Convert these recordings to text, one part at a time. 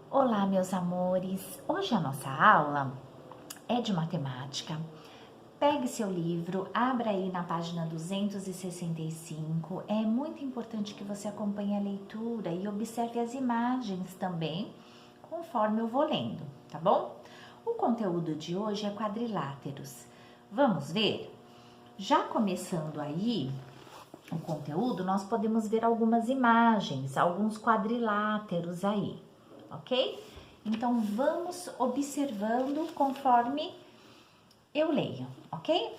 Olá, meus amores! Hoje a nossa aula é de matemática. Pegue seu livro, abra aí na página 265. É muito importante que você acompanhe a leitura e observe as imagens também, conforme eu vou lendo, tá bom? O conteúdo de hoje é quadriláteros. Vamos ver? Já começando aí o conteúdo, nós podemos ver algumas imagens, alguns quadriláteros aí, ok? Então, vamos observando conforme eu leio, ok?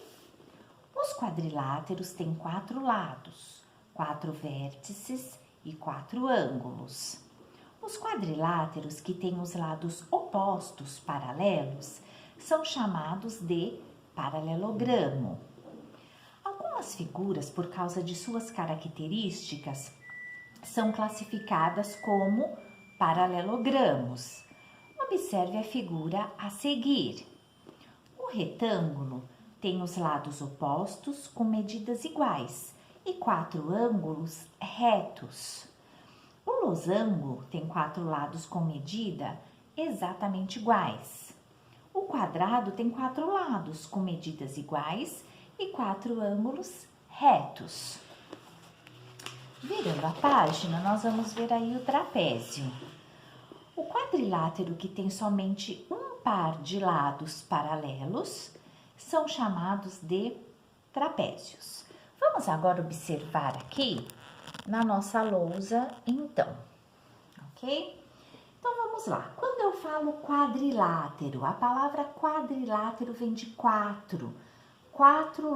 Os quadriláteros têm 4 lados, 4 vértices e 4 ângulos. Os quadriláteros que têm os lados opostos paralelos são chamados de paralelogramo. Algumas figuras, por causa de suas características, são classificadas como paralelogramos. Observe a figura a seguir. O retângulo tem os lados opostos com medidas iguais e 4 ângulos retos. O losango tem 4 lados com medida exatamente iguais. O quadrado tem 4 lados com medidas iguais e 4 ângulos retos. Virando a página, nós vamos ver aí o trapézio. O quadrilátero que tem somente um par de lados paralelos são chamados de trapézios. Vamos agora observar aqui na nossa lousa, então, ok? Então, vamos lá. Quando eu falo quadrilátero, a palavra quadrilátero vem de quatro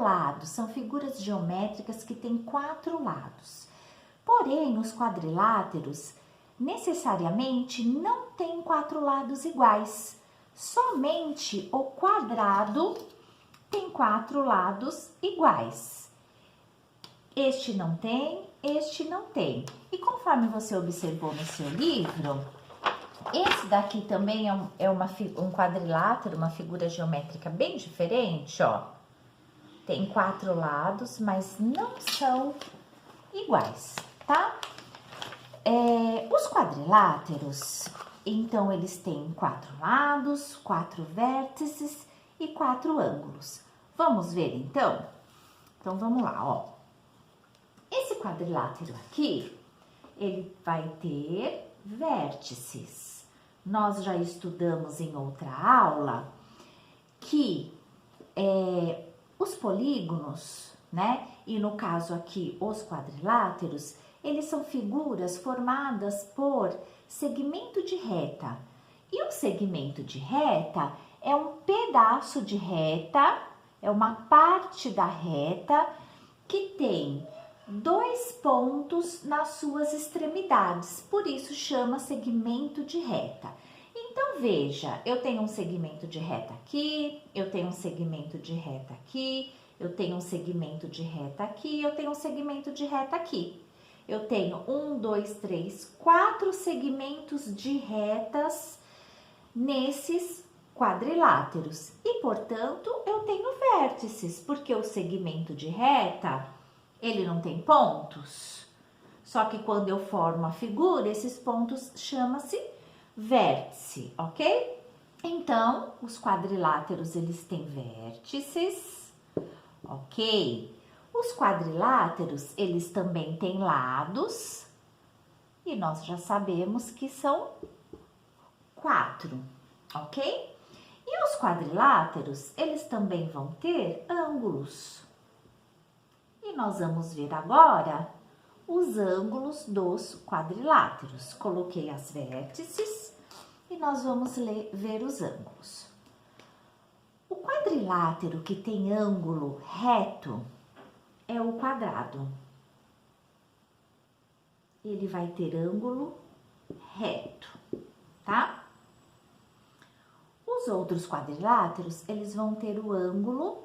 lados. São figuras geométricas que têm 4 lados. Porém, os quadriláteros necessariamente não têm 4 lados iguais. Somente o quadrado tem 4 lados iguais. Este não tem, este não tem. E conforme você observou no seu livro, esse daqui também é um quadrilátero, uma figura geométrica bem diferente, ó. Tem 4 lados, mas não são iguais, tá? Os quadriláteros, então, eles têm 4 lados, 4 vértices e 4 ângulos. Vamos ver, então? Então, vamos lá, ó. Esse quadrilátero aqui, ele vai ter vértices. Nós já estudamos em outra aula que os polígonos, né? E no caso aqui, os quadriláteros, eles são figuras formadas por segmento de reta. E um segmento de reta é um pedaço de reta, é uma parte da reta que tem 2 pontos nas suas extremidades, por isso chama segmento de reta. Então, veja, eu tenho um segmento de reta aqui, eu tenho um segmento de reta aqui, eu tenho um segmento de reta aqui, eu tenho um segmento de reta aqui. Eu tenho 1, 2, 3, 4 segmentos de retas nesses quadriláteros. E, portanto, eu tenho vértices, porque o segmento de reta, ele não tem pontos. Só que quando eu formo a figura, esses pontos chamam-se vértice, ok? Então, os quadriláteros, eles têm vértices, ok? Os quadriláteros, eles também têm lados, e nós já sabemos que são 4, ok? E os quadriláteros, eles também vão ter ângulos. E nós vamos ver agora os ângulos dos quadriláteros. Coloquei as vértices e nós vamos ver os ângulos. O quadrilátero que tem ângulo reto é o quadrado. Ele vai ter ângulo reto, tá? Os outros quadriláteros, eles vão ter o ângulo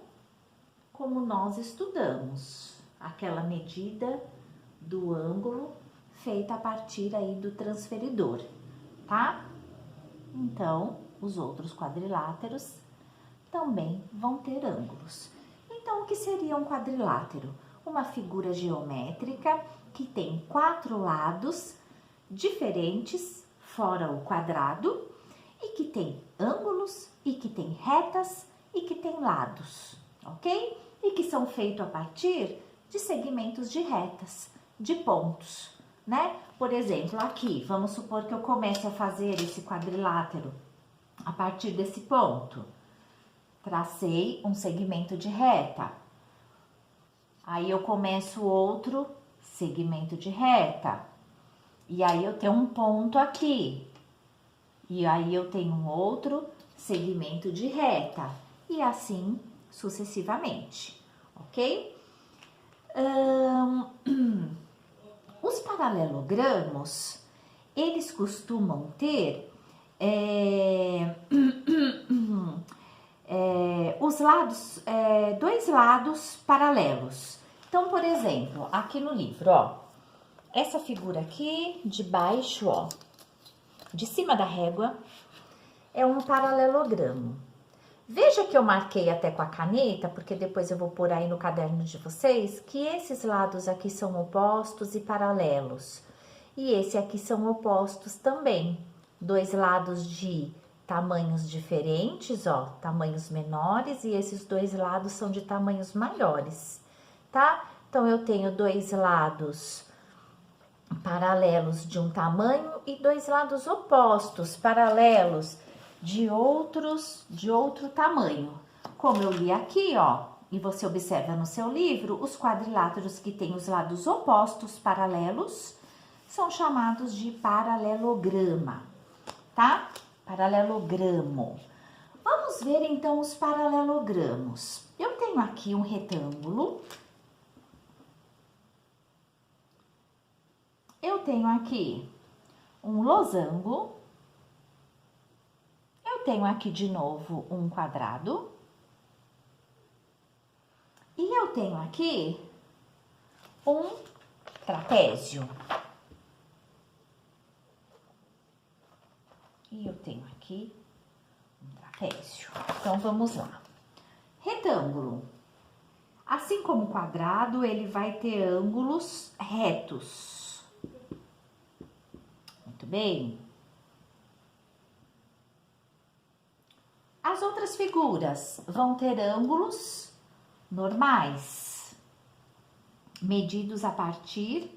como nós estudamos, aquela medida do ângulo feita a partir aí do transferidor, tá? Então, os outros quadriláteros também vão ter ângulos. Então, o que seria um quadrilátero? Uma figura geométrica que tem 4 lados diferentes, fora o quadrado, e que tem ângulos, e que tem retas, e que tem lados, ok? E que são feitos a partir de segmentos de retas, de pontos, né? Por exemplo, aqui, vamos supor que eu comece a fazer esse quadrilátero a partir desse ponto. Tracei um segmento de reta. Aí eu começo outro segmento de reta. E aí eu tenho um ponto aqui. E aí eu tenho um outro segmento de reta. E assim sucessivamente, ok? Os paralelogramos, eles costumam ter os lados, dois lados paralelos. Então, por exemplo, aqui no livro, ó, essa figura aqui de baixo, ó, de cima da régua, é um paralelogramo. Veja que eu marquei até com a caneta, porque depois eu vou pôr aí no caderno de vocês, que esses lados aqui são opostos e paralelos. E esse aqui são opostos também. Dois lados de tamanhos diferentes, ó, tamanhos menores, e esses dois lados são de tamanhos maiores, tá? Então, eu tenho dois lados paralelos de um tamanho e dois lados opostos, paralelos de outro tamanho. Como eu li aqui, ó, e você observa no seu livro, os quadriláteros que têm os lados opostos paralelos são chamados de paralelograma, tá? Paralelogramo. Vamos ver então os paralelogramos. Eu tenho aqui um retângulo. Eu tenho aqui um losango. Eu tenho aqui de novo um quadrado. E eu tenho aqui um trapézio. E eu tenho aqui um trapézio. Então, vamos lá. Retângulo. Assim como o quadrado, ele vai ter ângulos retos. Muito bem. As outras figuras vão ter ângulos normais, medidos a partir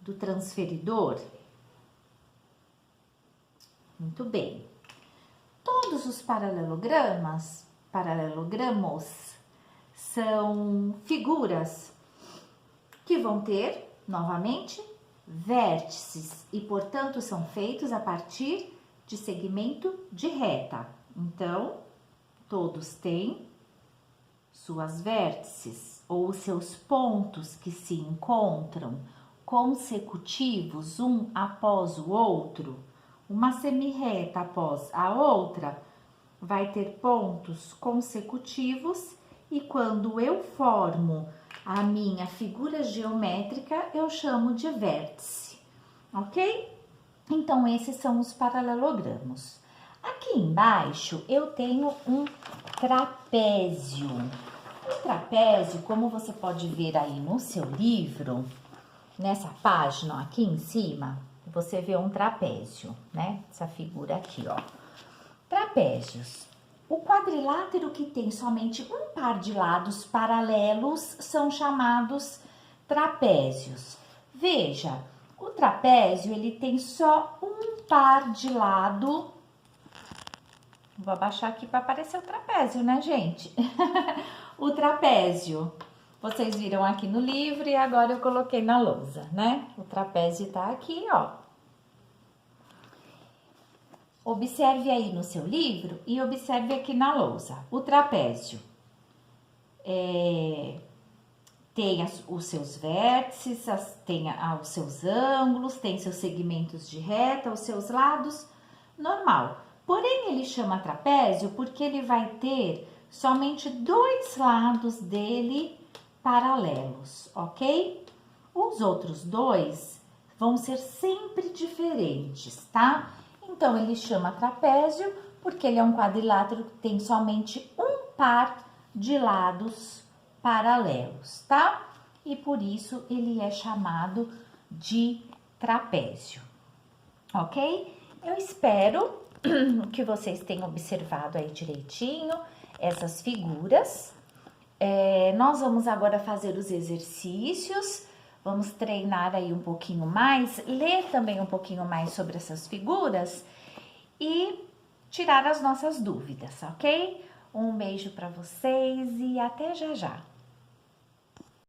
do transferidor. Muito bem. Todos os paralelogramos são figuras que vão ter, novamente, vértices e, portanto, são feitos a partir de segmento de reta. Então, todos têm suas vértices ou seus pontos que se encontram consecutivos um após o outro. Uma semirreta após a outra vai ter pontos consecutivos e quando eu formo a minha figura geométrica, eu chamo de vértice, ok? Então, esses são os paralelogramos. Aqui embaixo, eu tenho um trapézio. O trapézio, como você pode ver aí no seu livro, nessa página aqui em cima, você vê um trapézio, né? Essa figura aqui, ó. Trapézios. O quadrilátero que tem somente um par de lados paralelos são chamados trapézios. Veja, o trapézio, ele tem só um par de lado. Vou abaixar aqui para aparecer o trapézio, né, gente? O trapézio. Vocês viram aqui no livro e agora eu coloquei na lousa, né? O trapézio tá aqui, ó. Observe aí no seu livro e observe aqui na lousa. O trapézio tem os seus vértices, tem os seus ângulos, tem seus segmentos de reta, os seus lados, normal. Porém, ele chama trapézio porque ele vai ter somente dois lados dele paralelos, ok? Os outros dois vão ser sempre diferentes, tá? Então, ele chama trapézio porque ele é um quadrilátero que tem somente um par de lados paralelos, tá? E por isso ele é chamado de trapézio, ok? Eu espero que vocês tenham observado aí direitinho essas figuras. Nós vamos agora fazer os exercícios, vamos treinar aí um pouquinho mais, ler também um pouquinho mais sobre essas figuras e tirar as nossas dúvidas, ok? Um beijo para vocês e até já já!